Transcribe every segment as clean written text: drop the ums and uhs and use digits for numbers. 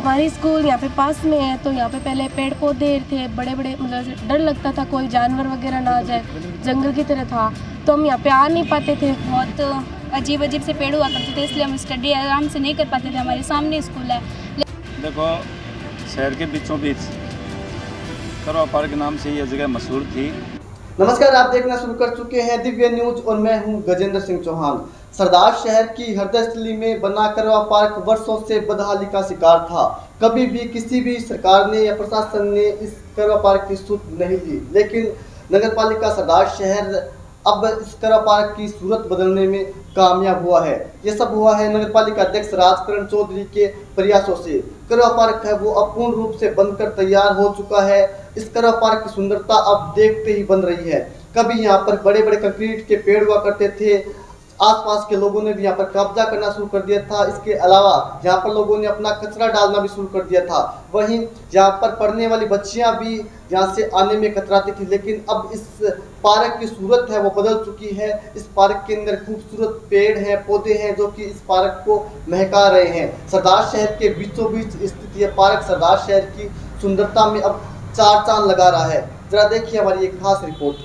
हमारी स्कूल यहाँ पे पास में है, तो यहाँ पे पहले पेड़ पौधे थे बड़े बड़े, मतलब डर लगता था कोई जानवर वगैरह ना आ जाए, जंगल की तरह था, तो हम यहाँ पे आ नहीं पाते थे। बहुत अजीब अजीब से पेड़ हुआ करते थे, इसलिए हम स्टडी आराम से नहीं कर पाते थे। हमारे सामने स्कूल है। देखो, शहर के बीचों बीच करवा पार्क नाम से यह जगह मशहूर थी। नमस्कार, आप देखना शुरू कर चुके हैं दिव्य न्यूज और मैं हूं गजेंद्र सिंह चौहान। सरदार शहर की हृदय स्थली में बना करवा पार्क वर्षों से बदहाली का शिकार था। कभी भी किसी भी सरकार ने या प्रशासन ने इस करवा पार्क की सूरत नहीं ली, लेकिन नगरपालिका सरदार शहर अब इस करवा पार्क की सूरत बदलने में कामयाब हुआ है। ये सब हुआ है नगरपालिका अध्यक्ष राजकरण चौधरी के प्रयासों से। करवा पार्क है वो अब पूर्ण रूप से बनकर तैयार हो चुका है। इस करवा पार्क की सुंदरता अब देखते ही बन रही है। कभी यहाँ पर बड़े बड़े कंक्रीट के पेड़ हुआ करते थे, आसपास के लोगों ने भी यहाँ पर कब्जा करना शुरू कर दिया था। इसके अलावा यहाँ पर लोगों ने अपना कचरा डालना भी शुरू कर दिया था। वहीं यहाँ पर पढ़ने वाली बच्चियाँ भी यहाँ से आने में कतराती थी, लेकिन अब इस पार्क की सूरत है वो बदल चुकी है। इस पार्क के अंदर खूबसूरत पेड़ हैं, पौधे हैं जो कि इस पार्क को महका रहे हैं। सरदार शहर के बीचों बीच स्थित यह पार्क सरदार शहर की सुंदरता में अब चार चांद लगा रहा है। जरा देखिए हमारी एक खास रिपोर्ट।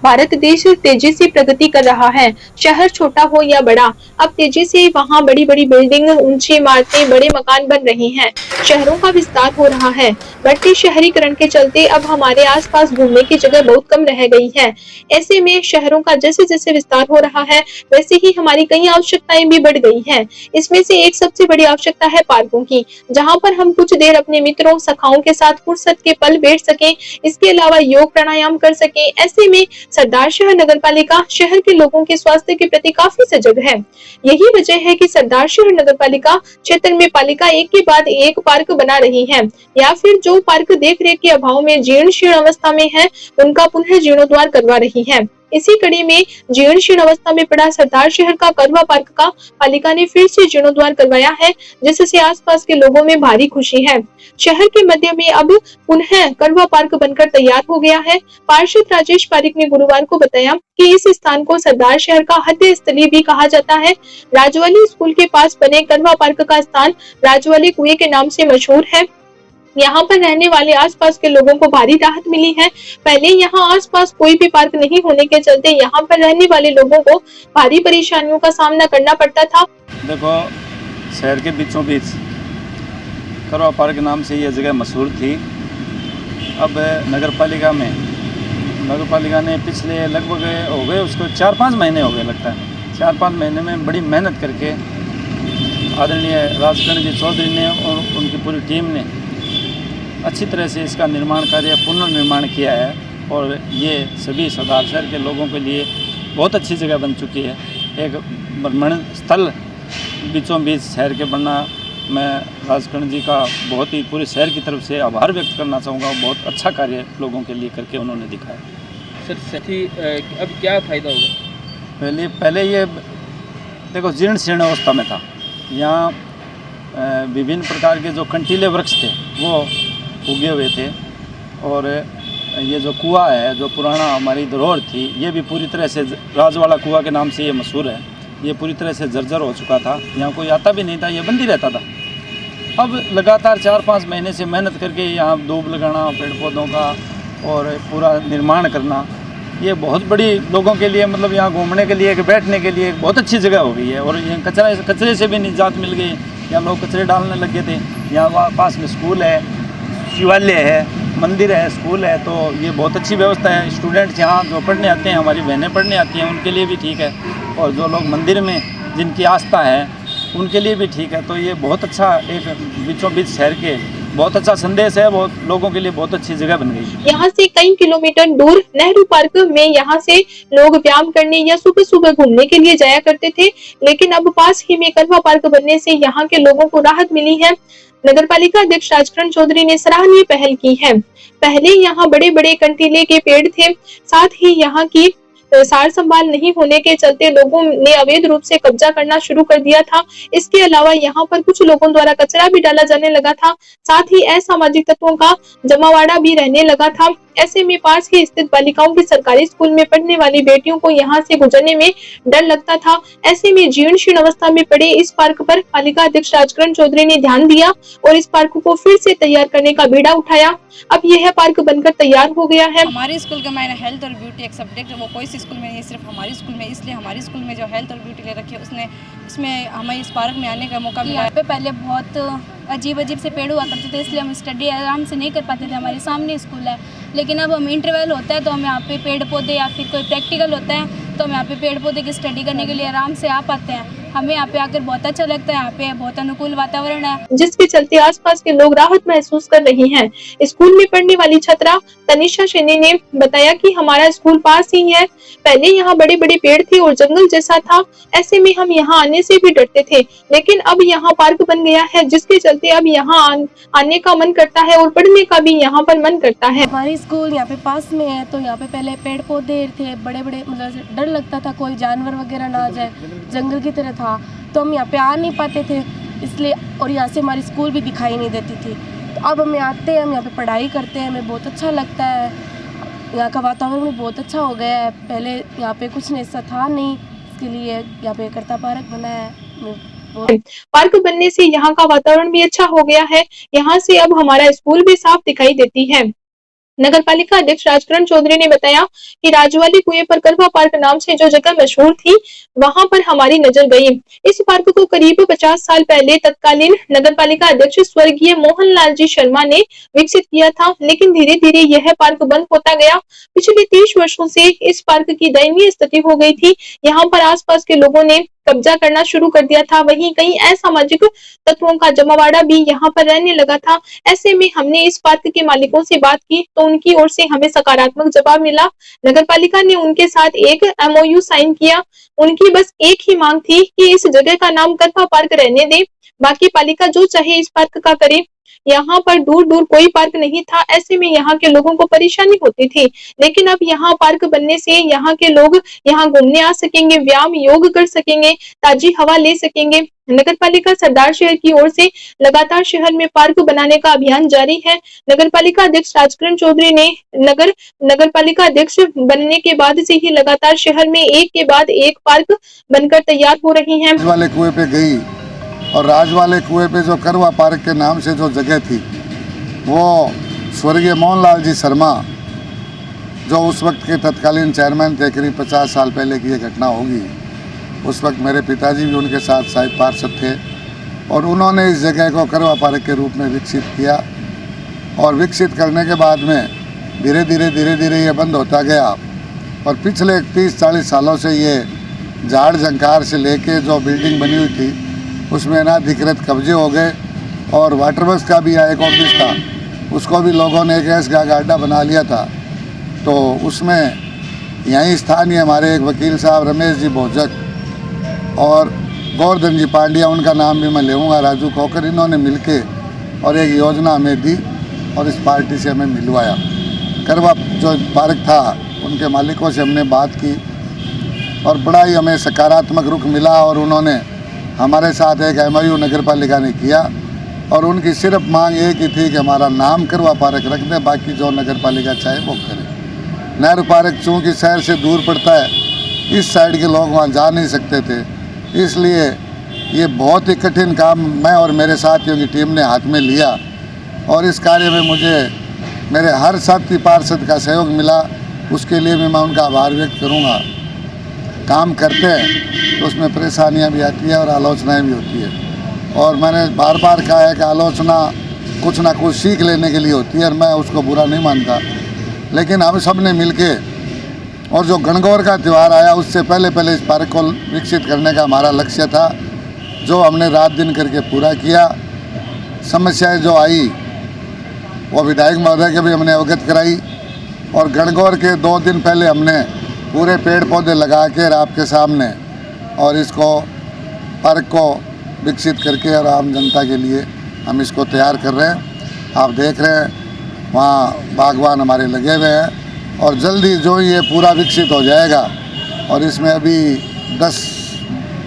भारत देश तेजी से प्रगति कर रहा है। शहर छोटा हो या बड़ा, अब तेजी से वहाँ बड़ी बड़ी बिल्डिंग, ऊंची इमारतें, बड़े मकान बन रहे हैं। शहरों का विस्तार हो रहा है। बढ़ते शहरीकरण के चलते अब हमारे आसपास घूमने की जगह बहुत कम रह गई है। ऐसे में शहरों का जैसे जैसे विस्तार हो रहा है, वैसे ही हमारी कई आवश्यकताएं भी बढ़ गई हैं। इसमें से एक सबसे बड़ी आवश्यकता है पार्कों की, जहाँ पर हम कुछ देर अपने मित्रों सखाओं के साथ फुर्सत के पल बैठ सकें। इसके अलावा योग प्राणायाम कर सकें। ऐसे में सरदार शहर नगरपालिका शहर के लोगों के स्वास्थ्य के प्रति काफी सजग है। यही वजह है कि सरदार शहर नगरपालिका क्षेत्र में पालिका एक के बाद एक पार्क बना रही है, या फिर जो पार्क देख रेख के अभाव में जीर्ण शीर्ण अवस्था में है, उनका पुनः जीर्णोद्धार करवा रही है। इसी कड़ी में जीर्ण शीर्ण अवस्था में पड़ा सरदार शहर का करवा पार्क का पालिका ने फिर से जीर्णोद्धार करवाया है, जिससे आसपास के लोगों में भारी खुशी है। शहर के मध्य में अब पुनः करवा पार्क बनकर तैयार हो गया है। पार्षद राजेश पारिक ने गुरुवार को बताया कि इस स्थान को सरदार शहर का हृदय स्थली भी कहा जाता है। राजवाली स्कूल के पास बने करवा पार्क का स्थान राजवाली कुएं के नाम से मशहूर है। यहाँ पर रहने वाले आसपास के लोगों को भारी राहत मिली है। पहले यहाँ आसपास कोई भी पार्क नहीं होने के चलते यहाँ पर रहने वाले लोगों को भारी परेशानियों का सामना करना पड़ता था। देखो, शहर के बीचों बीच करवा पार्क नाम से यह जगह मशहूर थी। अब नगरपालिका ने पिछले लगभग हो गए उसको 4-5 महीने हो गए लगता है। 4-5 महीने में बड़ी मेहनत करके आदरणीय राजकरण जी चौधरी ने और उनकी पूरी टीम ने अच्छी तरह से इसका निर्माण कार्य पुनर्निर्माण किया है, और ये सभी सरदार शहर के लोगों के लिए बहुत अच्छी जगह बन चुकी है। एक भ्रमण स्थल बीचों बीच शहर के बनना, मैं राजकरण जी का बहुत ही पूरे शहर की तरफ से आभार व्यक्त करना चाहूँगा। बहुत अच्छा कार्य लोगों के लिए करके उन्होंने दिखाया। सर साथी अब क्या फ़ायदा होगा? पहले ये देखो जीर्ण शीर्ण अवस्था में था। यहाँ विभिन्न प्रकार के जो कंटीले वृक्ष थे वो उगे हुए थे, और ये जो कुआं है जो पुराना हमारी धरोहर थी, ये भी पूरी तरह से राजवाड़ा कुआं के नाम से ये मशहूर है। ये पूरी तरह से जर्जर हो चुका था, यहाँ कोई आता भी नहीं था, ये बंद ही रहता था। अब लगातार 4-5 महीने से मेहनत करके यहाँ दूब लगाना, पेड़ पौधों का और पूरा निर्माण करना, ये बहुत बड़ी लोगों के लिए, मतलब यहाँ घूमने के लिए, बैठने के लिए बहुत अच्छी जगह हो गई है। और ये कचरे से भी निजात मिल गई। यहाँ लोग कचरे डालने लग गए थे। यहाँ पास में स्कूल है, शिवालय है, मंदिर है, स्कूल है, तो ये बहुत अच्छी व्यवस्था है। स्टूडेंट्स यहाँ जो पढ़ने आते हैं, हमारी बहनें पढ़ने आती हैं, उनके लिए भी ठीक है, और जो लोग मंदिर में जिनकी आस्था है उनके लिए भी ठीक है। तो ये बहुत अच्छा एक बीचों बीच शहर के बहुत अच्छा संदेश है। बहुत लोगों के लिए बहुत अच्छी जगह बन गई। यहाँ से कई किलोमीटर दूर नेहरू पार्क में यहाँ से लोग व्यायाम करने या सुबह सुबह घूमने के लिए जाया करते थे, लेकिन अब पास ही में करवा पार्क बनने से यहाँ के लोगों को राहत मिली है। नगरपालिका अध्यक्ष राजकरण चौधरी ने सराहनीय पहल की है। पहले यहाँ बड़े बड़े कंटीले के पेड़ थे, साथ ही यहाँ की सार संभाल नहीं होने के चलते लोगों ने अवैध रूप से कब्जा करना शुरू कर दिया था। इसके अलावा यहाँ पर कुछ लोगों द्वारा कचरा भी डाला जाने लगा था। साथ ही असामाजिक तत्वों का जमावाड़ा भी रहने लगा था। ऐसे में पास ही स्थित बालिकाओं के सरकारी स्कूल में पढ़ने वाली बेटियों को यहाँ से गुजरने में डर लगता था। ऐसे में जीर्ण शीर्ण अवस्था में पड़े इस पार्क पर पालिका अध्यक्ष राजकरण चौधरी ने ध्यान दिया और इस पार्क को फिर से तैयार करने का बीड़ा उठाया। अब यह पार्क बनकर तैयार हो गया है। हमारे स्कूल का मैंने हेल्थ और ब्यूटी एक सब्जेक्ट है, वो कोई सी स्कूल में नहीं, सिर्फ हमारे स्कूल में, इसलिए हमारे स्कूल में जो हेल्थ और ब्यूटी ले रखी है उसमें हमें इस पार्क में आने का मौका मिला। यहाँ पे पहले बहुत अजीब से पेड़ हुआ करते थे, इसलिए हम स्टडी आराम से नहीं कर पाते थे। हमारे सामने स्कूल है, लेकिन अब हम इंटरवल होता है तो हम यहाँ पे पेड़ पौधे या फिर कोई प्रैक्टिकल होता है तो हम यहाँ पे पेड़ पौधे की स्टडी करने के लिए आराम से आ पाते हैं। हमें यहाँ पे आकर बहुत अच्छा लगता है, यहाँ पे बहुत अनुकूल वातावरण है, जिसके चलते आसपास के लोग राहत महसूस कर रहे हैं। स्कूल में पढ़ने वाली छात्रा तनिषा शेनी ने बताया कि हमारा स्कूल पास ही है, पहले यहाँ बड़े बड़े पेड़ थे और जंगल जैसा था, ऐसे में हम यहाँ आने से भी डरते थे, लेकिन अब यहाँ पार्क बन गया है, जिसके चलते अब यहाँ आने का मन करता है और पढ़ने का भी यहाँ पर मन करता है। हमारी स्कूल यहाँ पे पास में है, तो यहाँ पे पहले पेड़ पौधे थे बड़े बड़े, मतलब डर लगता था कोई जानवर वगैरह ना आ जाए, जंगल की तरह था, तो हम यहाँ पे आ नहीं पाते थे इसलिए, और यहाँ से हमारी स्कूल भी दिखाई नहीं देती थी। तो अब हम आते हैं, हम यहाँ पे पढ़ाई करते हैं, हमें बहुत अच्छा लगता है। यहाँ का वातावरण भी बहुत अच्छा हो गया है, पहले यहाँ पे कुछ नहीं ऐसा था नहीं, इसके लिए यहाँ पे करता पार्क बना है। पार्क बनने से यहाँ का वातावरण भी अच्छा हो गया है, यहाँ से अब हमारा स्कूल भी साफ दिखाई देती है। नगर पालिका अध्यक्ष राजकरण चौधरी ने बताया कि राजवाली कुएं पर करवा पार्क नाम से जो जगह मशहूर थी, वहां पर हमारी नजर गई। इस पार्क को करीब 50 साल पहले तत्कालीन नगर पालिका अध्यक्ष स्वर्गीय मोहनलाल जी शर्मा ने विकसित किया था, लेकिन धीरे धीरे यह पार्क बंद होता गया। पिछले 30 वर्षों से इस पार्क की दयनीय स्थिति हो गई थी। यहाँ पर आसपास के लोगों ने कब्जा करना शुरू कर दिया था, वहीं कई असामाजिक तत्वों का जमावाड़ा भी यहाँ पर रहने लगा था। ऐसे में हमने इस पार्क के मालिकों से बात की तो उनकी ओर से हमें सकारात्मक जवाब मिला। नगर पालिका ने उनके साथ एक MOU साइन किया। उनकी बस एक ही मांग थी कि इस जगह का नाम करवा पार्क रहने दे, बाकी पालिका जो चाहे इस पार्क का करे। यहाँ पर दूर दूर कोई पार्क नहीं था, ऐसे में यहाँ के लोगों को परेशानी होती थी, लेकिन अब यहाँ पार्क बनने से यहाँ के लोग यहाँ घूमने आ सकेंगे, व्यायाम योग कर सकेंगे, ताजी हवा ले सकेंगे। नगर पालिका सरदार शहर की ओर से लगातार शहर में पार्क बनाने का अभियान जारी है। नगर पालिका अध्यक्ष राजकरण चौधरी ने नगर पालिका अध्यक्ष बनने के बाद से ही लगातार शहर में एक के बाद एक पार्क बनकर तैयार हो रही है। वाले कुएं पे गई और राज वाले कुएं पे जो करवा पार्क के नाम से जो जगह थी, वो स्वर्गीय मोहनलाल जी शर्मा जो उस वक्त के तत्कालीन चेयरमैन थे, करीब 50 साल पहले की ये घटना होगी। उस वक्त मेरे पिताजी भी उनके साथ शायद पार्षद थे और उन्होंने इस जगह को करवा पार्क के रूप में विकसित किया और विकसित करने के बाद में धीरे धीरे ये बंद होता गया और पिछले 30-40 सालों से ये झाड़ झंकार से लेके जो बिल्डिंग बनी हुई थी उसमें अनाधिकृत कब्जे हो गए और वाटर वर्क्स का भी एक ऑफिस था, उसको भी लोगों ने एक ऐसा गाड्डा बना लिया था। तो उसमें यहीं स्थानीय हमारे एक वकील साहब रमेश जी भोजक और गोवर्धन जी पांड्या, उनका नाम भी मैं लेऊँगा, राजू खोकर, इन्होंने मिलके और एक योजना हमें दी और इस पार्टी से हमें मिलवाया। करवा जो पार्क था उनके मालिकों से हमने बात की और बड़ा ही हमें सकारात्मक रुख मिला और उन्होंने हमारे साथ एक MOU नगर पालिका ने किया और उनकी सिर्फ मांग एक ही थी कि हमारा नाम करवा पार्क रख दें, बाकी जो नगर पालिका चाहे वो करे। नेहरू पार्क चूँकि शहर से दूर पड़ता है, इस साइड के लोग वहाँ जा नहीं सकते थे, इसलिए ये बहुत ही कठिन काम मैं और मेरे साथियों की टीम ने हाथ में लिया और इस कार्य में मुझे मेरे हर साथी पार्षद का सहयोग मिला, उसके लिए भी मैं उनका आभार व्यक्त करूँगा। काम करते हैं तो उसमें परेशानियां भी आती है और आलोचनाएं भी होती है और मैंने बार बार कहा है कि आलोचना कुछ ना कुछ सीख लेने के लिए होती है और मैं उसको बुरा नहीं मानता, लेकिन हम सब ने मिल के और जो गणगौर का त्यौहार आया उससे पहले इस पार्क को विकसित करने का हमारा लक्ष्य था, जो हमने रात दिन करके पूरा किया। समस्याएं जो आई वो विधायक महोदय के भी हमने अवगत कराई और गणगौर के 2 दिन पहले हमने पूरे पेड़ पौधे लगा कर आपके सामने और इसको पार्क को विकसित करके और आम जनता के लिए हम इसको तैयार कर रहे हैं। आप देख रहे हैं वहाँ बागवान हमारे लगे हुए हैं और जल्दी जो ये पूरा विकसित हो जाएगा और इसमें अभी 10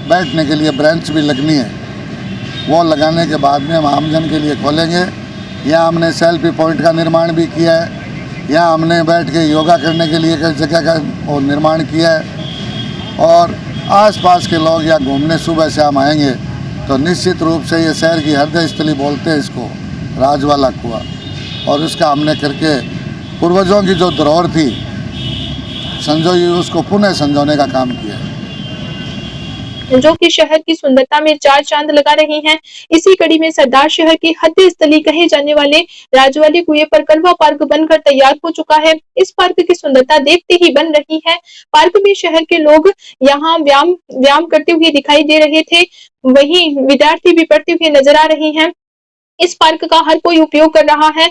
बैठने के लिए ब्रेंच भी लगनी है, वो लगाने के बाद में हम आमजन के लिए खोलेंगे। यहाँ हमने सेल्फी पॉइंट का निर्माण भी किया है यहाँ हमने बैठ के योगा करने के लिए कई जगह का और निर्माण किया है और आसपास के लोग यहाँ घूमने सुबह शाम आएंगे तो निश्चित रूप से ये शहर की हृदय स्थली बोलते हैं इसको, राजवाला कुआं, और इसका हमने करके पूर्वजों की जो धरोहर थी संजोई उसको पुनः संजोने का काम किया है, जो कि शहर की सुंदरता में चार चांद लगा रही हैं। इसी कड़ी में सरदार शहर की हृदय स्थली कहे जाने वाले राजवाले कुएं पर करवा पार्क बनकर तैयार हो चुका है। इस पार्क की सुंदरता देखते ही बन रही है। पार्क में शहर के लोग यहाँ व्यायाम करते हुए दिखाई दे रहे थे, वहीं विद्यार्थी भी पढ़ते हुए नजर आ रहे हैं। इस पार्क का हर कोई उपयोग कर रहा है।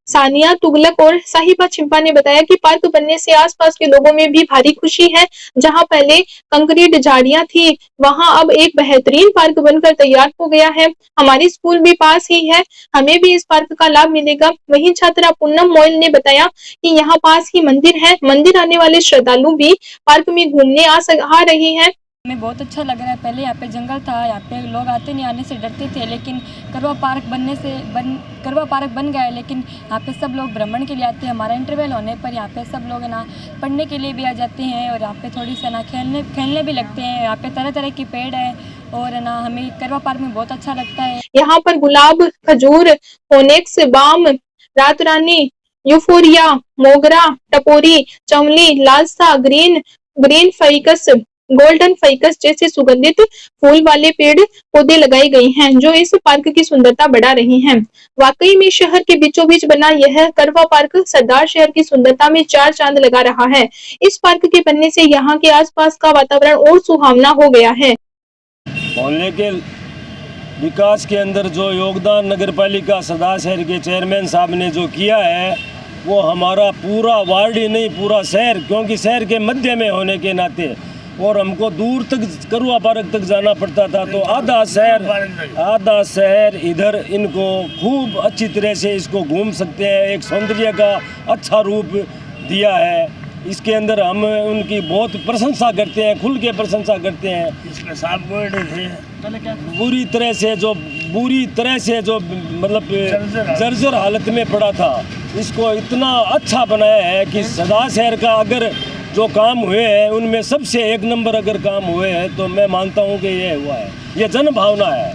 सानिया तुगलक और साहिबा छिंपा ने बताया कि पार्क बनने से आसपास के लोगों में भी भारी खुशी है। जहां पहले कंक्रीट झाड़ियां थी, वहां अब एक बेहतरीन पार्क बनकर तैयार हो गया है। हमारी स्कूल भी पास ही है, हमें भी इस पार्क का लाभ मिलेगा। वहीं छात्रा पूनम मोयल ने बताया कि यहाँ पास ही मंदिर है, मंदिर आने वाले श्रद्धालु भी पार्क में घूमने आ रहे हैं। हमें बहुत अच्छा लग रहा है। पहले यहाँ पे जंगल था, यहाँ पे लोग आते नहीं, आने से डरते थे, लेकिन करवा पार्क बन गया है। लेकिन यहाँ पे सब लोग भ्रमण के लिए आते हैं। हमारा इंटरवल होने पर यहाँ पे सब लोग है ना पढ़ने के लिए भी आ जाते हैं और यहाँ पे थोड़ी सी ना खेलने भी लगते हैं। यहाँ पे तरह तरह की पेड़ है और है ना हमें करवा पार्क में बहुत अच्छा लगता है। यहाँ पर गुलाब, खजूर, फोनेक्स, बाम, रात रानी, यूफोरिया, मोगरा, टपोरी, चमली, लालसा, ग्रीन फाइकस, गोल्डन फाइकस जैसे सुगंधित फूल वाले पेड़ पौधे लगाए गए हैं, जो इस पार्क की सुंदरता बढ़ा रहे हैं। वाकई में शहर के बीचों बीच बना यह करवा पार्क सरदार शहर की सुंदरता में चार चांद लगा रहा है। इस पार्क के बनने से यहाँ के आसपास का वातावरण और सुहावना हो गया है। मोहल्ले के विकास के अंदर जो योगदान नगर पालिका सरदार शहर के चेयरमैन साहब ने जो किया है, वो हमारा पूरा वार्ड ही नहीं पूरा शहर, क्योंकि शहर के मध्य में होने के नाते और हमको दूर तक करवा पार्क तक जाना पड़ता था, तो आधा शहर इधर इनको खूब अच्छी तरह से इसको घूम सकते हैं। एक सौंदर्य का अच्छा रूप दिया है। इसके अंदर हम उनकी बहुत प्रशंसा करते हैं, खुल के प्रशंसा करते हैं। इसमें साफ वर्ड थे, बुरी तरह से जो मतलब जर्जर हालत में पड़ा था, इसको इतना अच्छा बनाया है कि सरदार शहर का अगर जो काम हुए हैं उनमें सबसे एक नंबर अगर काम हुए हैं तो मैं मानता हूं कि ये हुआ है। ये जन भावना है।